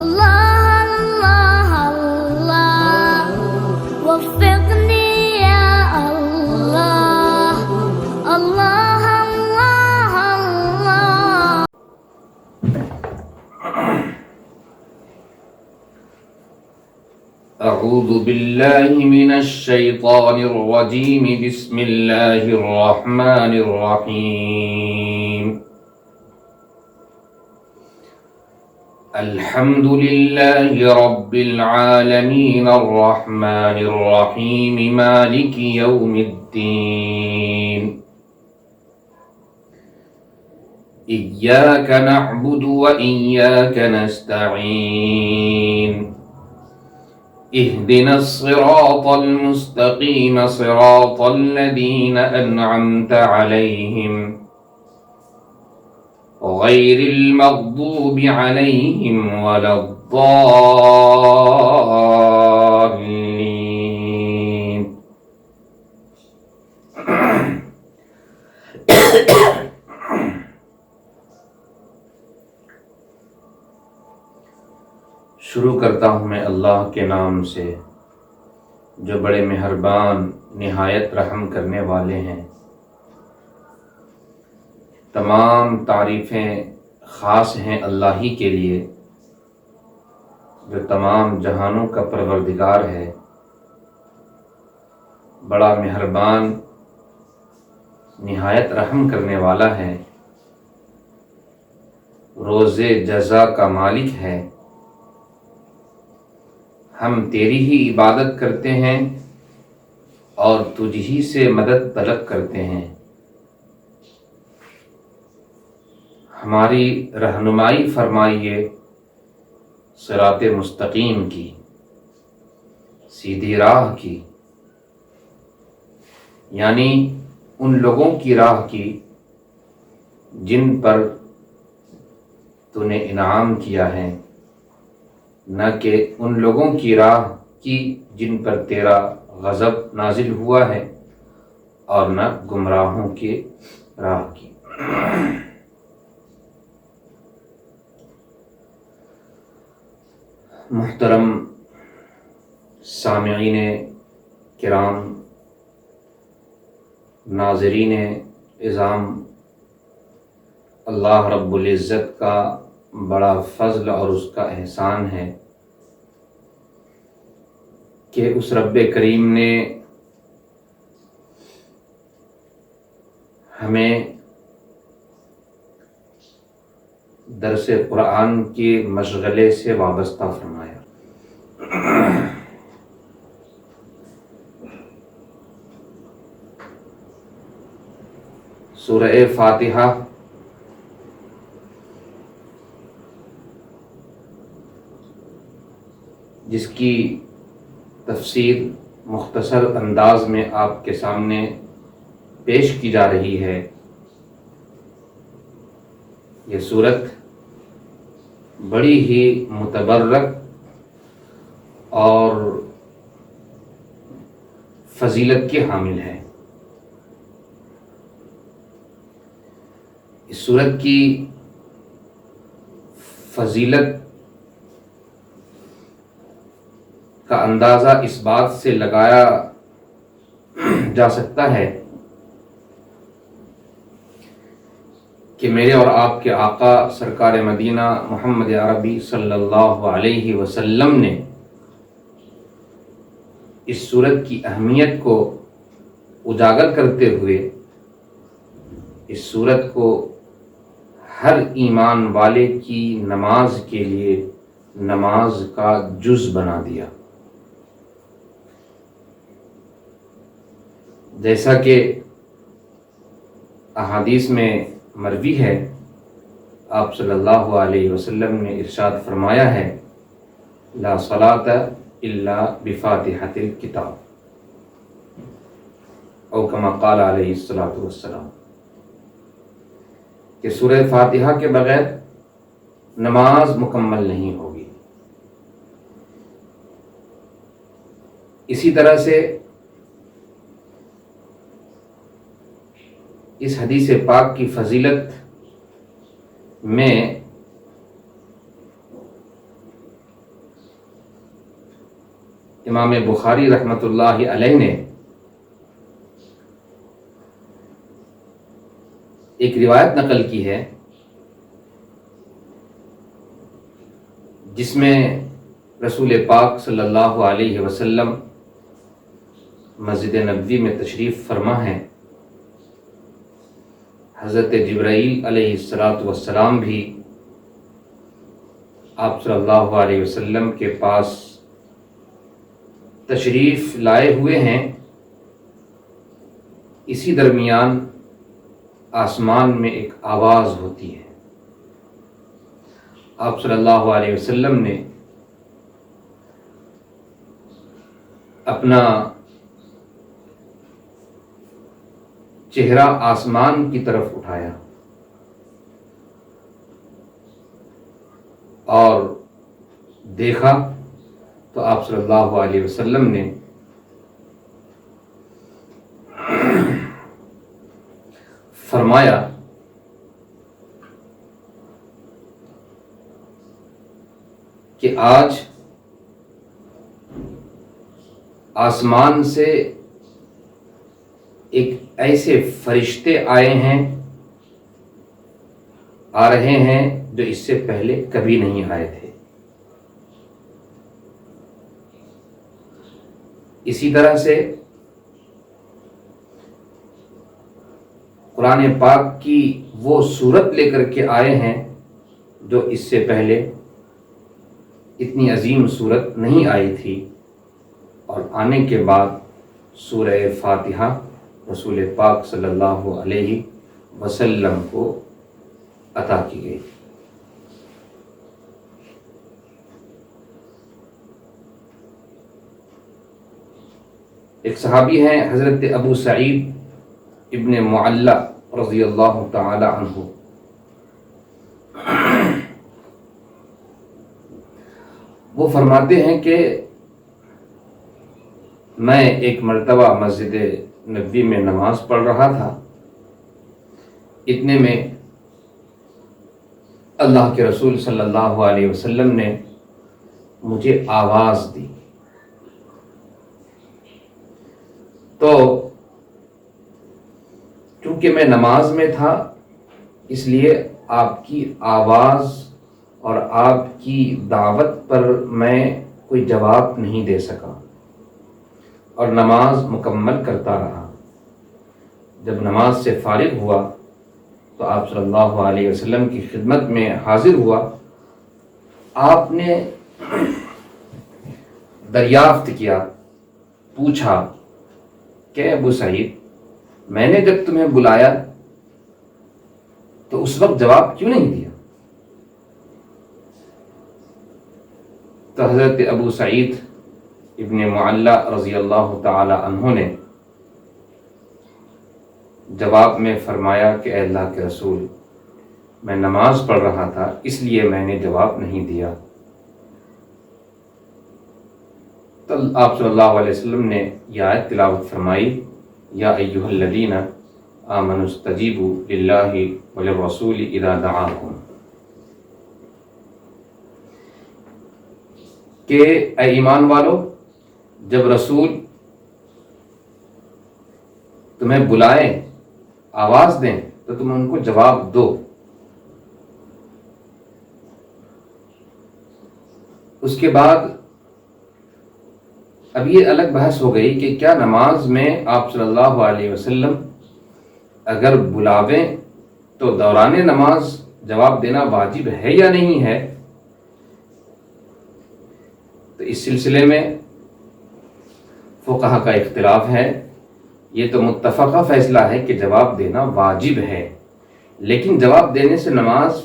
الله الله الله وفقني يا الله الله الله الله. أعوذ بالله من الشيطان الرجيم. بسم الله الرحمن الرحيم. الحمد لله رب العالمين الرحمن الرحيم مالك يوم الدين. إياك نعبد وإياك نستعين. اهدنا الصراط المستقيم صراط الذين أنعمت عليهم غير المغضوب عليهم ولا الضالين. شروع کرتا ہوں میں اللہ کے نام سے جو بڑے مہربان نہایت رحم کرنے والے ہیں۔ تمام تعریفیں خاص ہیں اللہ ہی کے لیے جو تمام جہانوں کا پروردگار ہے، بڑا مہربان نہایت رحم کرنے والا ہے، روز جزا کا مالک ہے۔ ہم تیری ہی عبادت کرتے ہیں اور تجھ ہی سے مدد طلب کرتے ہیں۔ ہماری رہنمائی فرمائیے صراط مستقیم کی، سیدھی راہ کی، یعنی ان لوگوں کی راہ کی جن پر تو نے انعام کیا ہے، نہ کہ ان لوگوں کی راہ کی جن پر تیرا غضب نازل ہوا ہے، اور نہ گمراہوں کی راہ کی۔ محترم سامعین کرام، ناظرین عظام، اللہ رب العزت کا بڑا فضل اور اس کا احسان ہے کہ اس رب کریم نے ہمیں درس قرآن کے مشغلے سے وابستہ فرمایا۔ سورہ فاتحہ جس کی تفسیر مختصر انداز میں آپ کے سامنے پیش کی جا رہی ہے، یہ سورت بڑی ہی متبرک اور فضیلت کے حامل ہے۔ اس سورت کی فضیلت کا اندازہ اس بات سے لگایا جا سکتا ہے کہ میرے اور آپ کے آقا سرکار مدینہ محمد عربی صلی اللہ علیہ وسلم نے اس سورت کی اہمیت کو اجاگر کرتے ہوئے اس سورت کو ہر ایمان والے کی نماز کے لیے نماز کا جز بنا دیا۔ جیسا کہ احادیث میں مروی ہے، آپ صلی اللہ علیہ وسلم نے ارشاد فرمایا ہے، لا صلاۃ الا بفاتحۃ الکتاب، او کما قال علیہ الصلاۃ والسلام، کہ سورہ فاتحہ کے بغیر نماز مکمل نہیں ہوگی۔ اسی طرح سے اس حدیث پاک کی فضیلت میں امام بخاری رحمۃ اللہ علیہ نے ایک روایت نقل کی ہے جس میں رسول پاک صلی اللہ علیہ وسلم مسجد نبوی میں تشریف فرما ہیں. حضرت جبرائیل علیہ السلام بھی آپ صلی اللہ علیہ وسلم کے پاس تشریف لائے ہوئے ہیں. اسی درمیان آسمان میں ایک آواز ہوتی ہے. آپ صلی اللہ علیہ وسلم نے اپنا چہرہ آسمان کی طرف اٹھایا اور دیکھا تو آپ صلی اللہ علیہ وسلم نے فرمایا کہ آج آسمان سے ایک ایسے فرشتے آ رہے ہیں جو اس سے پہلے کبھی نہیں آئے تھے. اسی طرح سے قرآن پاک کی وہ صورت لے کر کے آئے ہیں جو اس سے پہلے اتنی عظیم صورت نہیں آئی تھی، اور آنے کے بعد سورہ فاتحہ رسول پاک صلی اللہ علیہ وسلم کو عطا کی گئی. ایک صحابی ہیں حضرت ابو سعید ابن معلّہ رضی اللہ تعالی عنہ. وہ فرماتے ہیں کہ میں ایک مرتبہ مسجد نبوی میں نماز پڑھ رہا تھا. اتنے میں اللہ کے رسول صلی اللہ علیہ وسلم نے مجھے آواز دی. تو چونکہ میں نماز میں تھا اس لیے آپ کی آواز اور آپ کی دعوت پر میں کوئی جواب نہیں دے سکا اور نماز مکمل کرتا رہا. جب نماز سے فارغ ہوا تو آپ صلی اللہ علیہ وسلم کی خدمت میں حاضر ہوا. آپ نے دریافت کیا، پوچھا کہ ابو سعید، میں نے جب تمہیں بلایا تو اس وقت جواب کیوں نہیں دیا؟ تو حضرت ابو سعید ابن معلّہ رضی اللہ تعالی عنہ نے جواب میں فرمایا کہ اے اللہ کے رسول، میں نماز پڑھ رہا تھا اس لیے میں نے جواب نہیں دیا. تو آپ صلی اللہ علیہ وسلم نے یہ آیت تلاوت فرمائی، یا ایھا الذین آمنوا استجیبوا للہ وللرسول اذا دعاکم، کہ اے ایمان والو، جب رسول تمہیں بلائیں، آواز دیں تو تم ان کو جواب دو. اس کے بعد اب یہ الگ بحث ہو گئی کہ کیا نماز میں آپ صلی اللہ علیہ وسلم اگر بلاویں تو دوران نماز جواب دینا واجب ہے یا نہیں ہے. تو اس سلسلے میں فقہا کا اختلاف ہے. یہ تو متفقہ فیصلہ ہے کہ جواب دینا واجب ہے، لیکن جواب دینے سے نماز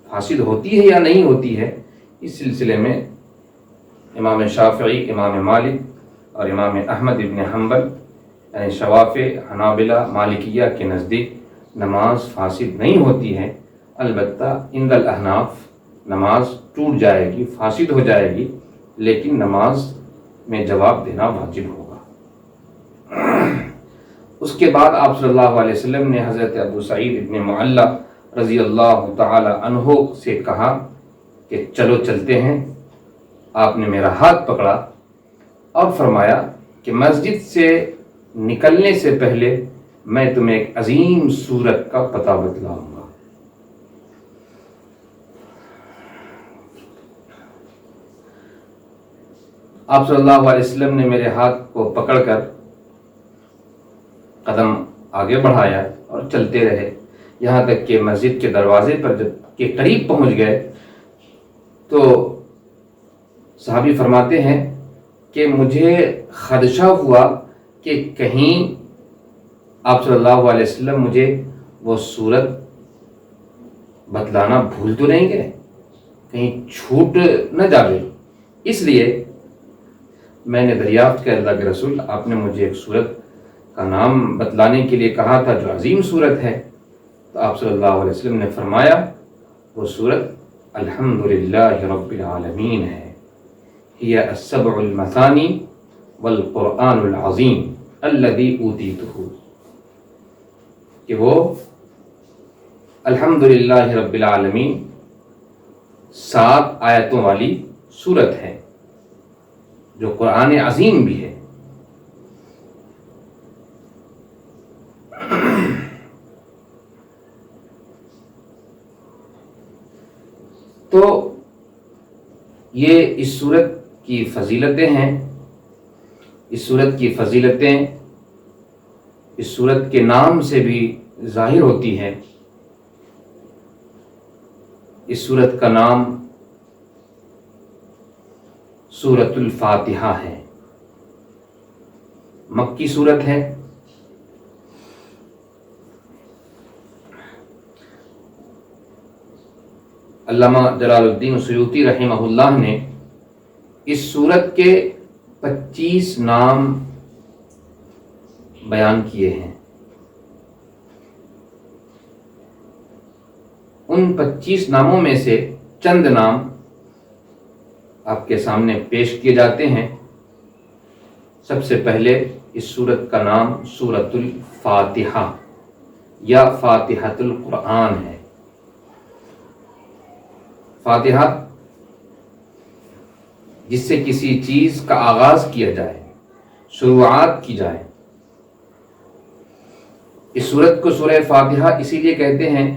فاسد ہوتی ہے یا نہیں ہوتی ہے، اس سلسلے میں امام شافعی، امام مالک اور امام احمد ابن حنبل یعنی شوافع، حنابلہ، مالکیہ کے نزدیک نماز فاسد نہیں ہوتی ہے. البتہ عند الاحناف نماز ٹوٹ جائے گی، فاسد ہو جائے گی، لیکن نماز میں جواب دینا واجب ہوگا. اس کے بعد آپ صلی اللہ علیہ وسلم نے حضرت ابو سعید ابن معلّہ رضی اللہ تعالی عنہ سے کہا کہ چلو چلتے ہیں. آپ نے میرا ہاتھ پکڑا اور فرمایا کہ مسجد سے نکلنے سے پہلے میں تمہیں ایک عظیم سورت کا پتہ بتلاؤں گا۔ آپ صلی اللہ علیہ وسلم نے میرے ہاتھ کو پکڑ کر قدم آگے بڑھایا اور چلتے رہے، یہاں تک کہ مسجد کے دروازے پر جب کے قریب پہنچ گئے تو صحابی فرماتے ہیں کہ مجھے خدشہ ہوا کہ کہیں آپ صلی اللہ علیہ وسلم مجھے وہ صورت بتلانا بھول تو نہیں گئے، کہیں چھوٹ نہ جاوے، اس لیے میں نے دریافت کیا اللہ کے رسول آپ نے مجھے ایک صورت کا نام بتلانے کے لیے کہا تھا جو عظیم صورت ہے، تو آپ صلی اللہ علیہ وسلم نے فرمایا وہ صورت الحمدللہ رب العالمین ہے، ہی السبع المثانی والقرآن العظیم الذی اوتیتہ، کہ وہ الحمدللہ رب العالمین 7 آیتوں والی صورت ہے جو قرآن عظیم بھی ہے۔ تو یہ اس صورت کی فضیلتیں ہیں، اس صورت کی فضیلتیں اس صورت کے نام سے بھی ظاہر ہوتی ہیں۔ اس صورت کا نام سورۃ الفاتحہ ہے، مکی صورت ہے۔ علامہ جلال الدین سیوطی رحمہ اللہ نے اس صورت کے 25 نام بیان کیے ہیں۔ ان 25 ناموں میں سے چند نام آپ کے سامنے پیش کیے جاتے ہیں۔ سب سے پہلے اس سورت کا نام سورۃ الفاتحہ یا فاتحۃ القرآن ہے۔ فاتحہ جس سے کسی چیز کا آغاز کیا جائے، شروعات کی جائے۔ اس سورت کو سورہ فاتحہ اسی لیے کہتے ہیں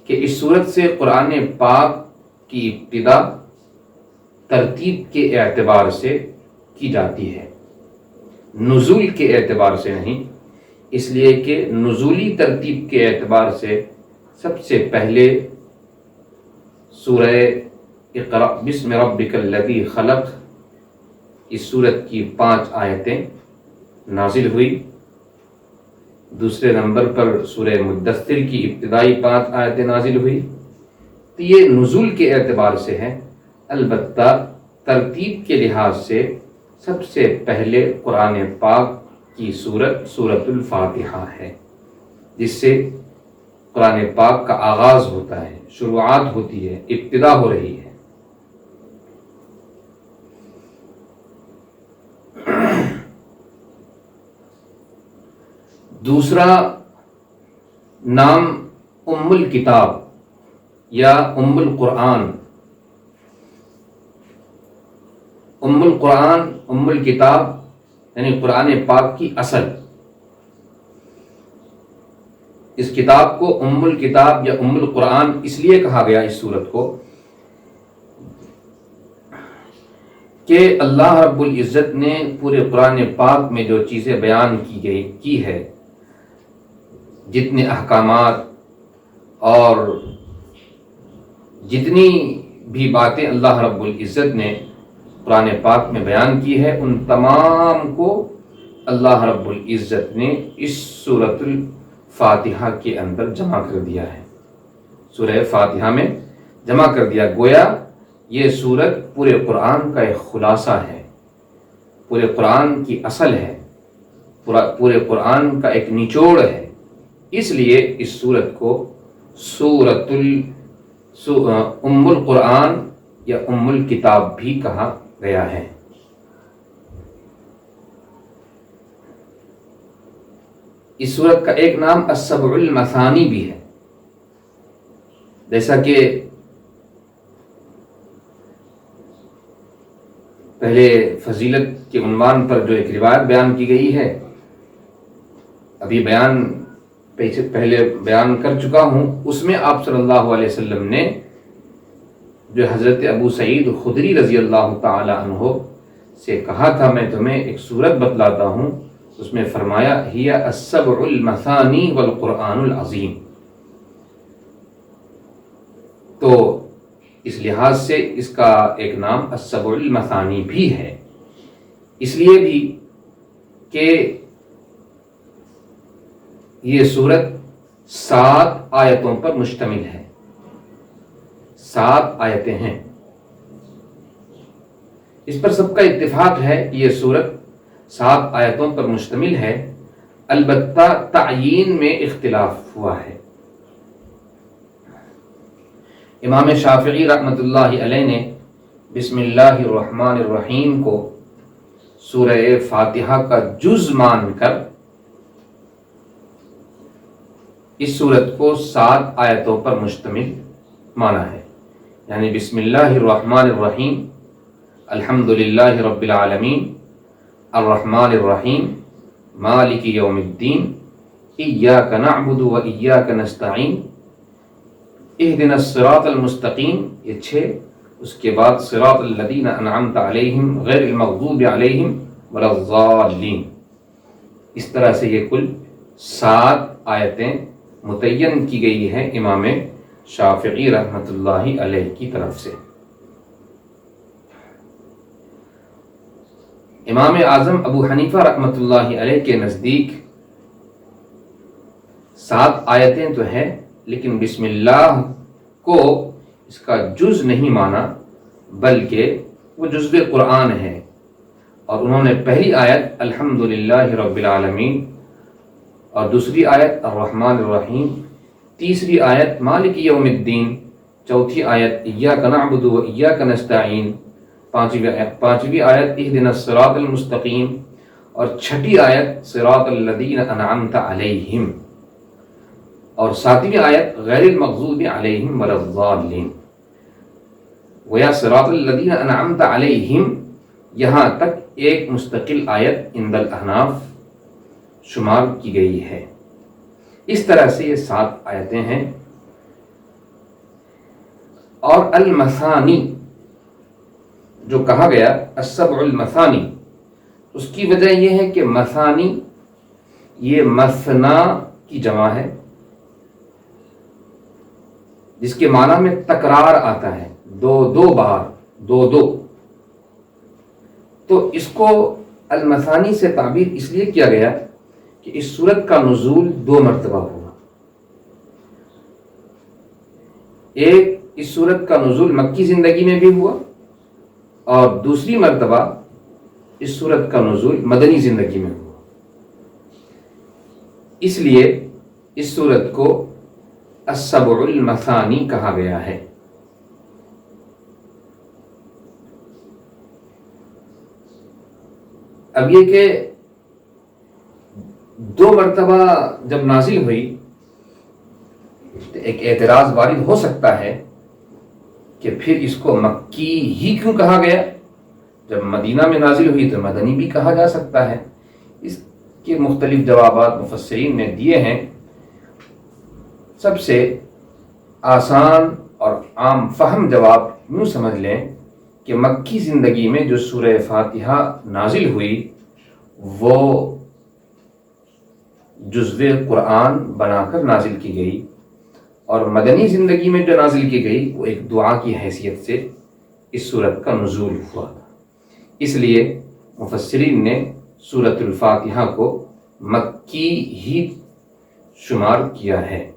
کہ اس سورت سے قرآن پاک کی ابتدا ترتیب کے اعتبار سے کی جاتی ہے، نزول کے اعتبار سے نہیں، اس لیے کہ نزولی ترتیب کے اعتبار سے سب سے پہلے سورہ اقرأ بسم ربک الذی خلق، اس سورت کی 5 آیتیں نازل ہوئی۔ دوسرے نمبر پر سورہ مدثر کی ابتدائی 5 آیتیں نازل ہوئی۔ تو یہ نزول کے اعتبار سے ہے، البتہ ترتیب کے لحاظ سے سب سے پہلے قرآن پاک کی سورت سورۃ الفاتحہ ہے، جس سے قرآن پاک کا آغاز ہوتا ہے، شروعات ہوتی ہے، ابتدا ہو رہی ہے۔ دوسرا نام ام الکتاب یا ام القرآن۔ ام القرآن، ام الکتاب یعنی قرآن پاک کی اصل۔ اس کتاب کو ام الکتاب یا ام القرآن اس لیے کہا گیا اس سورت کو کہ اللہ رب العزت نے پورے قرآن پاک میں جو چیزیں بیان کی ہے، جتنے احکامات اور جتنی بھی باتیں اللہ رب العزت نے قرآن پاک میں بیان کی ہے، ان تمام کو اللہ رب العزت نے اس سورۃ الفاتحہ کے اندر جمع کر دیا ہے، سورہ فاتحہ میں جمع کر دیا۔ گویا یہ سورت پورے قرآن کا ایک خلاصہ ہے، پورے قرآن کی اصل ہے، پورے قرآن کا ایک نچوڑ ہے۔ اس لیے اس سورت کو ام القرآن یا ام الکتاب بھی کہا گیا ہے۔ اس سورت کا ایک نام السبع المثانی بھی ہے، جیسا کہ پہلے فضیلت کے عنوان پر جو ایک روایت بیان کی گئی ہے، ابھی پہلے بیان کر چکا ہوں، اس میں آپ صلی اللہ علیہ وسلم نے جو حضرت ابو سعید خدری رضی اللہ تعالی عنہ سے کہا تھا میں تمہیں ایک سورت بتلاتا ہوں، اس میں فرمایا ہی السبع المثانی والقرآن العظیم۔ تو اس لحاظ سے اس کا ایک نام السبع المثانی بھی ہے، اس لیے بھی کہ یہ سورت 7 آیتوں پر مشتمل ہے، 7 آیتیں ہیں۔ اس پر سب کا اتفاق ہے کہ یہ سورت 7 آیتوں پر مشتمل ہے، البتہ تعیین میں اختلاف ہوا ہے۔ امام شافعی رحمۃ اللہ علیہ نے بسم اللہ الرحمن الرحیم کو سورہ فاتحہ کا جز مان کر اس سورت کو 7 آیتوں پر مشتمل مانا ہے، یعنی بسم اللہ الرحمن الرحیم، الحمد للہ رب العالمین، الرحمن الرحیم، مالک یوم الدین، ایاک نعبد و ایاک نستعین، اہدنا الصراط المستقیم، یہ 6، اس کے بعد صراط الذین انعمت علیہم غیر المغضوب علیہم ولا الضالین۔ اس طرح سے یہ کل 7 آیتیں متعین کی گئی ہیں امام شافعی رحمۃ اللہ علیہ کی طرف سے۔ امام اعظم ابو حنیفہ رحمۃ اللہ علیہ کے نزدیک 7 آیتیں تو ہیں، لیکن بسم اللہ کو اس کا جز نہیں مانا، بلکہ وہ جزء قرآن ہے، اور انہوں نے پہلی آیت الحمد للہ رب العالمین، اور دوسری آیت الرحمن الرحیم، تیسری آیت مالک یوم الدین، چوتھی آیت ایاک نعبد و ایاک نستعین، پانچویں آیت اہدنا الصراط المستقیم، اور چھٹی آیت صراط الذین انعمت علیہم، اور 7ویں آیت غیر المغضوب علیہم ولا الضالین۔ ویا صراط الذین انعمت علیہم یہاں تک ایک مستقل آیت عند الاحناف شمار کی گئی ہے۔ اس طرح سے یہ 7 آیتیں ہیں۔ اور المثانی جو کہا گیا السبع المثانی، اس کی وجہ یہ ہے کہ مثانی یہ مثنا کی جمع ہے، جس کے معنی میں تکرار آتا ہے، دو بار، دو۔ تو اس کو المثانی سے تعبیر اس لیے کیا گیا کہ اس سورت کا نزول 2 مرتبہ ہوا۔ ایک اس سورت کا نزول مکی زندگی میں بھی ہوا، اور دوسری مرتبہ اس سورت کا نزول مدنی زندگی میں ہوا۔ اس لیے اس سورت کو السبع المثانی کہا گیا ہے۔ اب یہ کہ 2 مرتبہ جب نازل ہوئی تو ایک اعتراض وارد ہو سکتا ہے کہ پھر اس کو مکی ہی کیوں کہا گیا؟ جب مدینہ میں نازل ہوئی تو مدنی بھی کہا جا سکتا ہے۔ اس کے مختلف جوابات مفسرین نے دیے ہیں۔ سب سے آسان اور عام فہم جواب یوں سمجھ لیں کہ مکی زندگی میں جو سورہ فاتحہ نازل ہوئی وہ جزو قرآن بنا کر نازل کی گئی، اور مدنی زندگی میں جو نازل کی گئی وہ ایک دعا کی حیثیت سے اس سورت کا نزول ہوا تھا۔ اس لیے مفسرین نے سورۃ الفاتحہ کو مکی ہی شمار کیا ہے۔